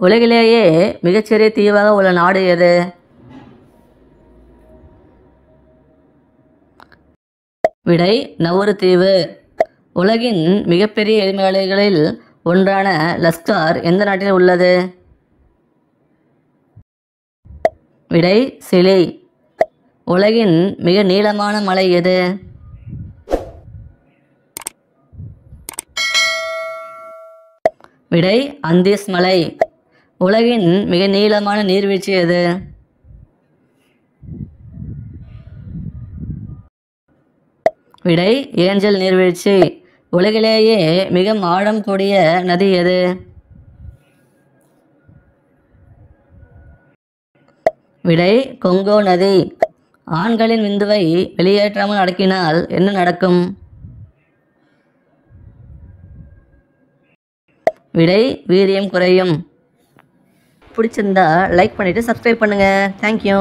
உலகிலேயே மிகச்சிறிய தீவாக உள்ள நாடு எது? விடை நவுரு தீவு. உலகின் மிகப்பெரிய எரிமலைகளில் ஒன்றான லஸ்கார் எந்த நாட்டில் உள்ளது? விடை சிலி. உலகின் மிக நீளமான மலை எது? விடை அந்தீஸ் மலை. உலகின் மிக நீளமான நீர்வீழ்ச்சி எது? விடை ஏஞ்சல் நீர்வீழ்ச்சி. உலகிலேயே மிக ஆழம் கூடிய நதி எது? விடை கொங்கோ நதி. ஆண்களின் விந்துவை வெளியேற்றாமல் அடக்கினால் என்ன நடக்கும்? விடை வீரியம் குறையும். பிடிச்சிருந்தா லைக் பண்ணிவிட்டு சப்ஸ்கிரைப் பண்ணுங்கள். தேங்க்யூ.